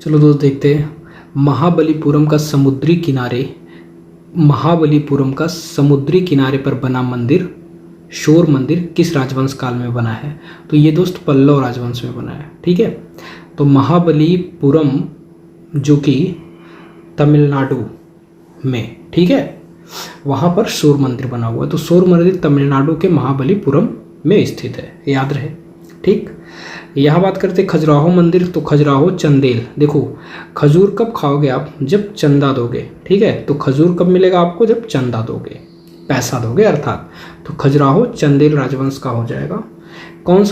चलो दोस्त देखते हैं महाबलीपुरम का समुद्री किनारे पर बना मंदिर, शोर मंदिर किस राजवंश काल में बना है। तो ये दोस्त पल्लव राजवंश में बना है। ठीक है, तो महाबलीपुरम जो कि तमिलनाडु में, ठीक है, वहाँ पर शोर मंदिर बना हुआ है। तो शोर मंदिर तमिलनाडु के महाबलीपुरम में स्थित है, याद रहे। ठीक, यहाँ बात करते खजुराहो मंदिर। तो खजुराहो चंदेल, देखो खजूर कब खाओगे आप, जब चंदा दोगे। ठीक है, तो खजूर कब मिलेगा आपको, जब चंदा दोगे, पैसा दोगे अर्थात। तो खजुराहो चंदेल राजवंश का हो जाएगा। कौन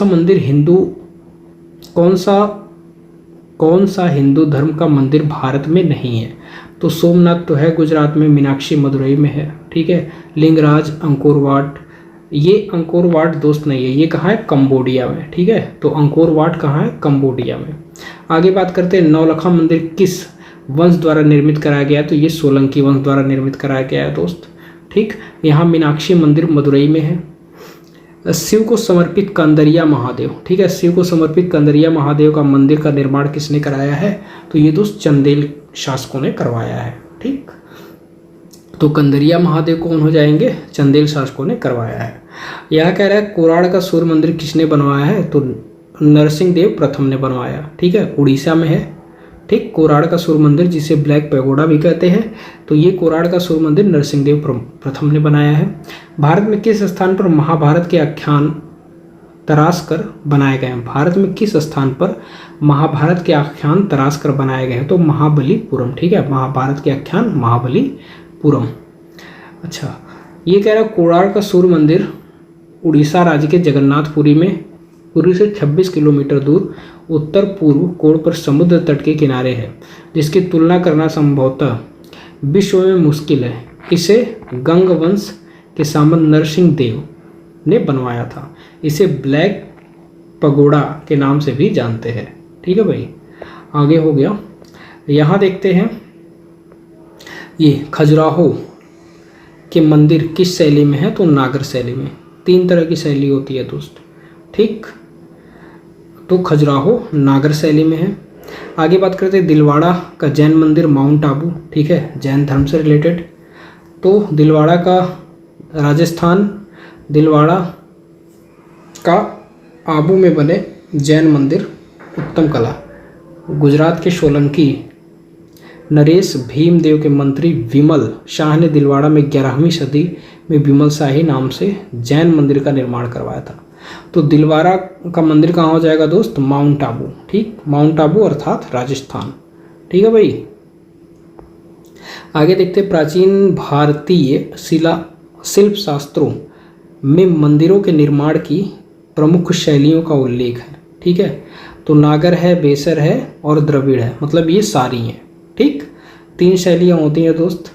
सा हिंदू धर्म का मंदिर भारत में नहीं है। तो सोमनाथ तो है गुजरात में, मीनाक्षी मदुरई में है। ठीक है, लिंगराज, अंकोर वाट, ये अंकोर वाट दोस्त नहीं है, ये कहाँ है, कंबोडिया में। ठीक है, तो अंकोर वाट कहाँ है, कंबोडिया में। आगे बात करते हैं नौलखा मंदिर किस वंश द्वारा निर्मित कराया गया है। तो ये सोलंकी वंश द्वारा निर्मित कराया गया है दोस्त। ठीक, यहाँ मीनाक्षी मंदिर मदुरई में है। शिव को समर्पित कंदरिया महादेव, ठीक है, शिव को समर्पित कंदरिया महादेव का मंदिर का निर्माण किसने कराया है। तो ये दोस्त चंदेल शासकों ने करवाया है। ठीक, तो कंदरिया महादेव कौन हो जाएंगे, चंदेल शासकों ने करवाया है। यह कह रहा है कोराड़ का सूर्य मंदिर किसने बनवाया है। तो नरसिंह देव प्रथम ने बनवाया। ठीक है, उड़ीसा में है। ठीक, कोराड़ का सूर्य मंदिर जिसे ब्लैक पैगोडा भी कहते हैं, तो ये कोराड़ का सूर्य मंदिर नरसिंह देव प्रथम ने बनाया है। भारत में किस स्थान पर महाभारत के आख्यान तराश कर बनाए गए हैं। भारत में किस स्थान पर महाभारत के आख्यान तराश कर बनाए गए हैं। तो महाबलीपुरम। ठीक है, महाभारत के आख्यान महाबलीपुरम। अच्छा, ये कह रहा है कोराड़ का सूर्य मंदिर उड़ीसा राज्य के जगन्नाथपुरी में, पुरी से 26 किलोमीटर दूर उत्तर पूर्व कोण पर समुद्र तट के किनारे है, जिसकी तुलना करना संभवतः विश्व में मुश्किल है। इसे गंग वंश के सामंत नरसिंह देव ने बनवाया था। इसे ब्लैक पगोड़ा के नाम से भी जानते हैं। ठीक है भाई, आगे हो गया। यहाँ देखते हैं ये खजुराहो के मंदिर किस शैली में है। तो नागर शैली में। 3 तरह की शैली होती है दोस्त। ठीक, तो खजुराहो नागर शैली में है। आगे बात करते हैं दिलवाड़ा का जैन मंदिर माउंट आबू। ठीक है, जैन धर्म से रिलेटेड। तो दिलवाड़ा का राजस्थान, दिलवाड़ा का आबू में बने जैन मंदिर उत्तम कला। गुजरात के सोलंकी नरेश भीमदेव के मंत्री विमल शाह ने दिलवाड़ा में 11वीं सदी में विमल शाही नाम से जैन मंदिर का निर्माण करवाया था। तो दिलवाड़ा का मंदिर कहाँ हो जाएगा दोस्त, माउंट आबू। ठीक, माउंट आबू अर्थात राजस्थान। ठीक है भाई, आगे देखते प्राचीन भारतीय शिल्प शास्त्रों में मंदिरों के निर्माण की प्रमुख शैलियों का उल्लेख है। ठीक है, तो नागर है, बेसर है और द्रविड़ है, मतलब ये सारी हैं। ठीक, 3 शैलियाँ होती हैं दोस्त।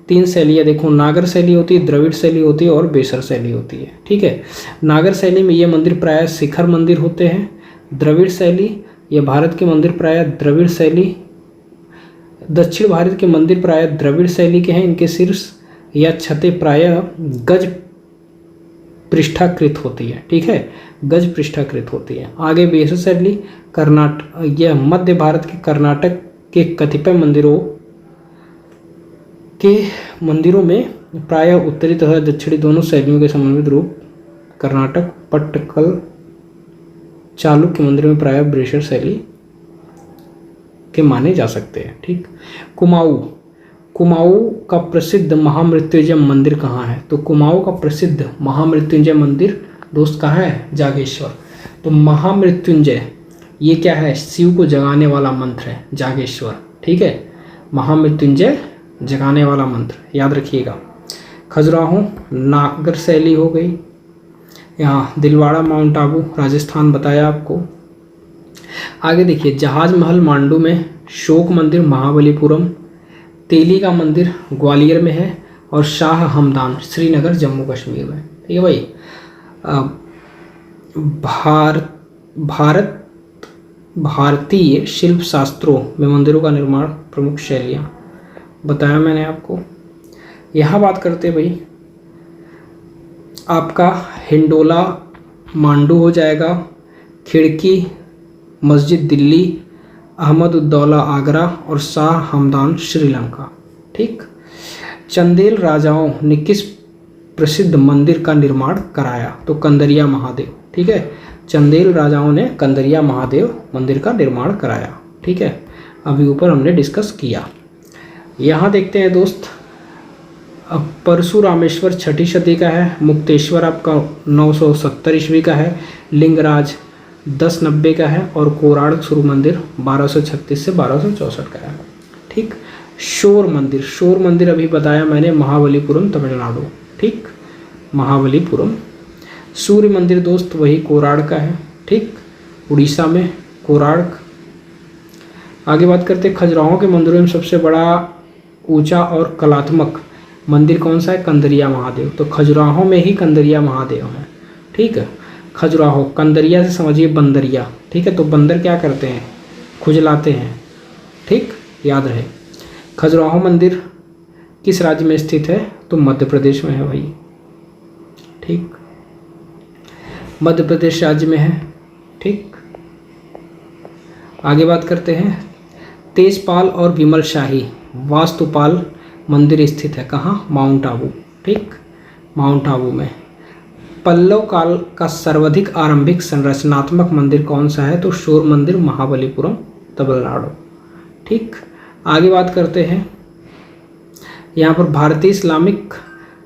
3 शैलियाँ देखो, नागर शैली होती है, द्रविड़ शैली होती है और बेसर शैली होती है। ठीक है, नागर शैली में ये मंदिर प्रायः शिखर मंदिर होते हैं। द्रविड़ शैली, ये भारत के मंदिर प्रायः द्रविड़ शैली, दक्षिण भारत के मंदिर प्रायः द्रविड़ शैली के हैं। इनके शीर्ष या छतें प्रायः गज पृष्ठाकृत होती है। ठीक है, गज पृष्ठाकृत होती है। आगे बेसर शैली कर्नाटक, यह मध्य भारत के कर्नाटक के कतिपय मंदिरों में प्रायः उत्तरी तथा दक्षिणी दोनों शैलियों के समन्वित रूप कर्नाटक पट्टकल चालुक्य मंदिरों में प्रायः बेसर शैली के माने जा सकते हैं। ठीक, कुमाऊं का प्रसिद्ध महामृत्युंजय मंदिर कहाँ है। तो कुमाऊं का प्रसिद्ध महामृत्युंजय मंदिर दोस्त कहाँ है, जागेश्वर। तो महामृत्युंजय ये क्या है, शिव को जगाने वाला मंत्र है, जागेश्वर। ठीक है, महामृत्युंजय जगाने वाला मंत्र, याद रखिएगा। खजुराहो नागर शैली हो गई। यहाँ दिलवाड़ा माउंट आबू राजस्थान बताया आपको। आगे देखिए जहाज महल मांडू में, शोक मंदिर महाबलीपुरम, तेली का मंदिर ग्वालियर में है और शाह हमदान श्रीनगर जम्मू कश्मीर में। ठीक है भाई, भारतीय शिल्प शास्त्रों में मंदिरों का निर्माण प्रमुख शैलियाँ बताया मैंने आपको। यहाँ बात करते भाई आपका हिंडोला मांडू हो जाएगा, खिड़की मस्जिद दिल्ली, अहमद-उद-दौला आगरा और शाह हमदान श्रीलंका। ठीक। चंदेल राजाओं ने किस प्रसिद्ध मंदिर का निर्माण कराया? तो कंदरिया महादेव। ठीक है, चंदेल राजाओं ने कंदरिया महादेव मंदिर का निर्माण कराया। ठीक है, अभी ऊपर हमने डिस्कस किया। यहाँ देखते हैं दोस्त, अब परशुरामेश्वर 6ठी सदी का है, मुक्तेश्वर आपका 970 ईस्वी का है, लिंगराज 1090 का है और कोराड़ सूर्य मंदिर 1236 से 1264 का है। ठीक। शोर मंदिर, शोर मंदिर अभी बताया मैंने, महाबलीपुरम तमिलनाडु। ठीक, महाबलीपुरम। सूर्य मंदिर दोस्त वही कोराड़ का है। ठीक, उड़ीसा में कोराड़। आगे बात करते हैं, खजुराहो के मंदिरों में सबसे बड़ा ऊंचा और कलात्मक मंदिर कौन सा है? कंदरिया महादेव। तो खजुराहो में ही कंदरिया महादेव है। ठीक है, खजुराहो, कंदरिया से समझिए बंदरिया। ठीक है, तो बंदर क्या करते हैं? खुजलाते हैं। ठीक, याद रहे। खजुराहो मंदिर किस राज्य में स्थित है? तो मध्य प्रदेश में है भाई। ठीक, मध्य प्रदेश राज्य में है। ठीक, आगे बात करते हैं, तेजपाल और विमल शाही वास्तुपाल मंदिर स्थित है कहाँ? माउंट आबू। ठीक, माउंट आबू में। पल्लव काल का सर्वाधिक आरंभिक संरचनात्मक मंदिर कौन सा है? तो शोर मंदिर, महाबलीपुरम तमिलनाडु। ठीक, आगे बात करते हैं, यहाँ पर भारतीय इस्लामिक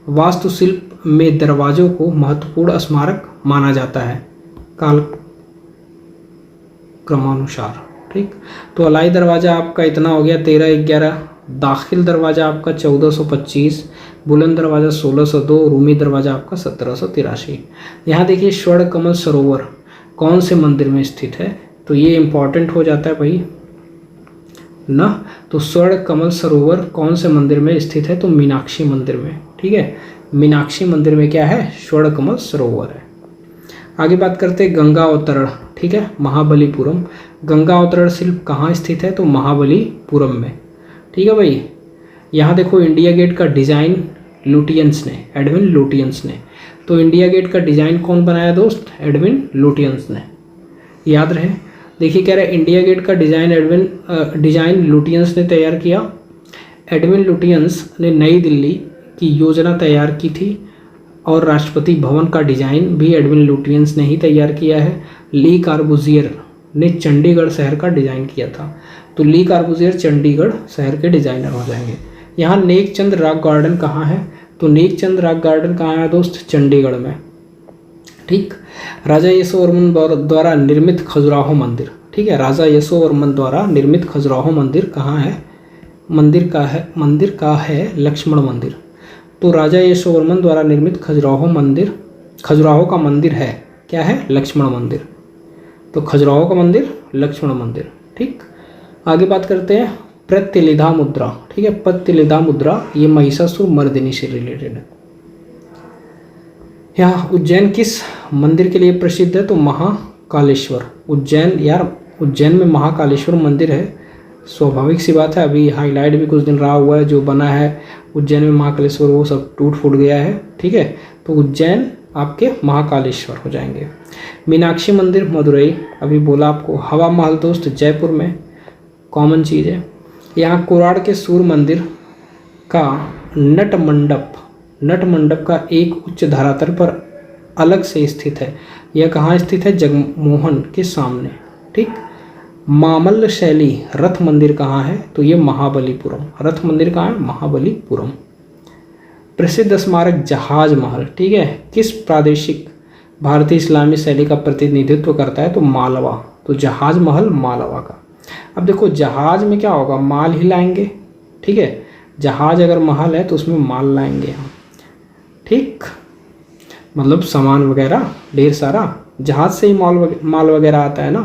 वास्तुशिल्प में दरवाजों को महत्वपूर्ण स्मारक माना जाता है काल क्रमानुसार। ठीक, तो अलाई दरवाज़ा आपका इतना हो गया 1311, दाखिल दरवाज़ा आपका 1425, बुलंद दरवाज़ा 1602, रूमी दरवाज़ा आपका 1783। यहाँ देखिए स्वर्ण कमल सरोवर कौन से मंदिर में स्थित है? तो ये इम्पॉर्टेंट हो जाता है भाई ना। तो स्वर्ण कमल सरोवर कौन से मंदिर में स्थित है? तो मीनाक्षी मंदिर में। ठीक है, मीनाक्षी मंदिर में क्या है? स्वर्ण कमल सरोवर है। आगे बात करते हैं गंगा अवतरण। ठीक है, महाबलीपुरम। गंगा अवतरण शिल्प कहाँ स्थित है? तो महाबलीपुरम में। ठीक है भाई, यहाँ देखो इंडिया गेट का डिज़ाइन लुटियंस ने, एडविन लुटियंस ने। तो इंडिया गेट का डिज़ाइन कौन बनाया दोस्त? एडविन लुटियंस ने, याद रहे। देखिए कह रहे हैं इंडिया गेट का डिज़ाइन लुटियंस ने तैयार किया। एडविन लुटियंस ने नई दिल्ली की योजना तैयार की थी और राष्ट्रपति भवन का डिज़ाइन भी एडविन लुटियंस ने ही तैयार किया है। ली कार्बुजियर ने चंडीगढ़ शहर का डिज़ाइन किया था। तो ली कार्बुजियर चंडीगढ़ शहर के डिज़ाइनर हो जाएंगे। यहाँ नेकचंद रॉक गार्डन कहाँ है? तो नेकचंद रॉक गार्डन कहाँ है दोस्त? चंडीगढ़ में। ठीक, राजा यशोवर्मन द्वारा निर्मित खजुराहो मंदिर। ठीक है, राजा यशोवर्मन द्वारा निर्मित खजुराहो मंदिर कहाँ है? मंदिर का है लक्ष्मण मंदिर। तो राजा यशोवर्मन द्वारा निर्मित खजुराहो का मंदिर है क्या है? लक्ष्मण मंदिर। तो खजुराहो का मंदिर, लक्ष्मण मंदिर। ठीक, आगे बात करते हैं प्रत्यलिधा मुद्रा। ठीक है, प्रत्यलिधा मुद्रा ये महिषासुर मर्दिनी से रिलेटेड है। यहाँ उज्जैन किस मंदिर के लिए प्रसिद्ध है? तो महाकालेश्वर। उज्जैन, यार उज्जैन में महाकालेश्वर मंदिर है, स्वाभाविक सी बात है। अभी हाईलाइट भी कुछ दिन रहा हुआ है, जो बना है उज्जैन में महाकालेश्वर वो सब टूट फूट गया है। ठीक है, तो उज्जैन आपके महाकालेश्वर हो जाएंगे। मीनाक्षी मंदिर मदुरई, अभी बोला आपको। हवा महल दोस्त जयपुर में, कॉमन चीज़ है। यहाँ कोराड़ के सूर्य मंदिर का नट मंडप का एक उच्च धरातल पर अलग से स्थित है। यह कहाँ स्थित है? जगमोहन के सामने। ठीक, मामल्ल शैली रथ मंदिर कहाँ है? तो ये महाबलीपुरम। रथ मंदिर कहाँ है? महाबलीपुरम। प्रसिद्ध स्मारक जहाज महल। ठीक है, किस प्रादेशिक भारतीय इस्लामी शैली का प्रतिनिधित्व करता है? तो मालवा। तो जहाज महल मालवा का। अब देखो जहाज में क्या होगा? माल ही लाएंगे। ठीक है, जहाज अगर महल है तो उसमें माल लाएंगे हम। ठीक, मतलब सामान वगैरह ढेर सारा, जहाज से ही माल वगैरह आता है ना,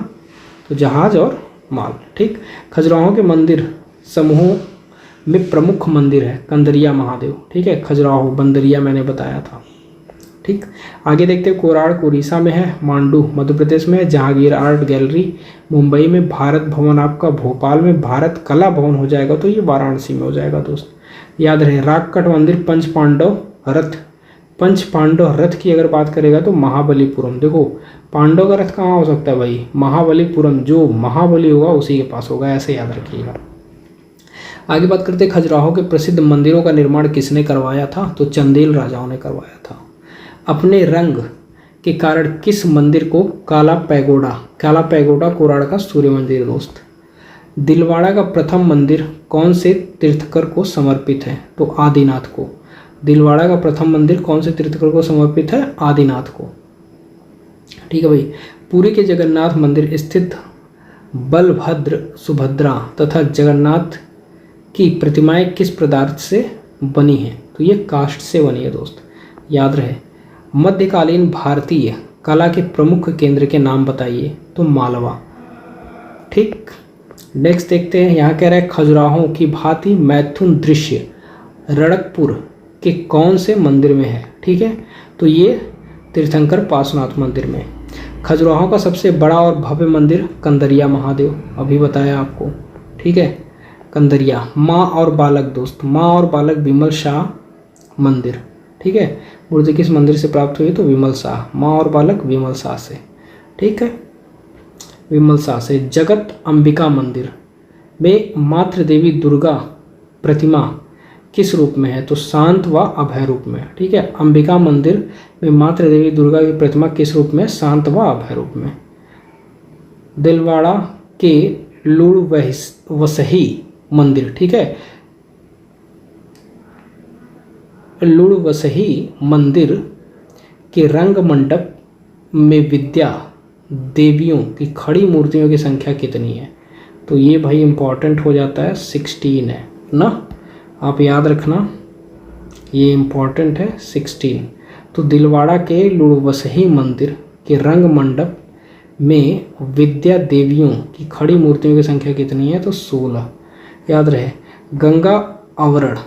तो जहाज और माल। ठीक, खजुराहो के मंदिर समूह में प्रमुख मंदिर है कंदरिया महादेव। ठीक है, खजुराहो, बंदरिया मैंने बताया था। ठीक, आगे देखते हैं कोराड़ उड़ीसा में है, मांडू मध्य प्रदेश में है, जहांगीर आर्ट गैलरी मुंबई में, भारत भवन आपका भोपाल में, भारत कला भवन हो जाएगा तो ये वाराणसी में हो जाएगा दोस्त, याद रहे। राककट मंदिर पंच पांडव रथ पंच पांडव रथ की अगर बात करेगा तो महाबलीपुरम। देखो पांडव का रथ कहाँ हो सकता है भाई, महाबलीपुरम, जो महाबली होगा उसी के पास होगा, ऐसे याद रखिएगा। आगे बात करते हैं खजुराहो के प्रसिद्ध मंदिरों का निर्माण किसने करवाया था, तो चंदेल राजाओं ने करवाया था। अपने रंग के कारण किस मंदिर को काला पैगोडा कोराड़ का सूर्य मंदिर दोस्त। दिलवाड़ा का प्रथम मंदिर कौन से तीर्थकर को समर्पित है, तो आदिनाथ को। दिलवाड़ा का प्रथम मंदिर कौन से तीर्थकर को समर्पित है, आदिनाथ को। ठीक है भाई। पुरी के जगन्नाथ मंदिर स्थित बलभद्र, सुभद्रा तथा जगन्नाथ की प्रतिमाएं किस पदार्थ से बनी हैं, तो ये काष्ठ से बनी है दोस्त, याद रहे। मध्यकालीन भारतीय कला के प्रमुख केंद्र के नाम बताइए, तो मालवा। ठीक, नेक्स्ट देखते हैं। यहाँ कह रहा है खजुराहो की भांति मैथुन दृश्य रणकपुर के कौन से मंदिर में है। ठीक है, तो ये तीर्थंकर पार्श्वनाथ मंदिर में। खजुराहो का सबसे बड़ा और भव्य मंदिर कंदरिया महादेव, अभी बताया आपको। ठीक है, कंदरिया। माँ और बालक दोस्त, माँ और बालक विमल शाह मंदिर। ठीक है, मूर्ति किस मंदिर से प्राप्त हुई, तो विमल शाह। माँ और बालक विमल शाह से। ठीक है, विमल शाह से। जगत अंबिका मंदिर में मातृ देवी दुर्गा प्रतिमा किस रूप में है, तो शांत व अभय रूप में। ठीक है, अंबिका मंदिर में मातृ देवी दुर्गा की प्रतिमा किस रूप में, शांत व अभय रूप में। दिलवाड़ा के लुड़वसही मंदिर, ठीक है, लुड़वसही मंदिर के रंग मंडप में विद्या देवियों की खड़ी मूर्तियों की संख्या कितनी है, तो ये भाई इंपॉर्टेंट हो जाता है, 16 है ना, आप याद रखना ये इंपॉर्टेंट है 16। तो दिलवाड़ा के लुड़वसही मंदिर के रंग मंडप में विद्या देवियों की खड़ी मूर्तियों की संख्या कितनी है, तो 16, याद रहे। गंगा आवरण,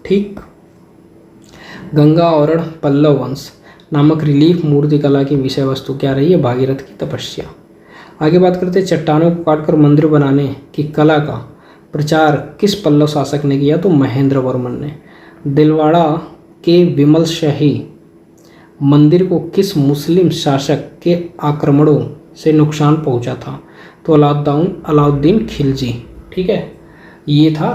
ठीक, गंगा आवरण पल्लव वंश नामक रिलीफ मूर्ति कला की विषय वस्तु क्या रही है, भागीरथ की तपस्या। आगे बात करते हैं चट्टानों को काटकर मंदिर बनाने की कला का प्रचार किस पल्लव शासक ने किया, तो महेंद्र वर्मन ने। दिलवाड़ा के विमल शाही मंदिर को किस मुस्लिम शासक के आक्रमणों से नुकसान पहुंचा था, तो अलाउद्दीन खिलजी। ठीक है, ये था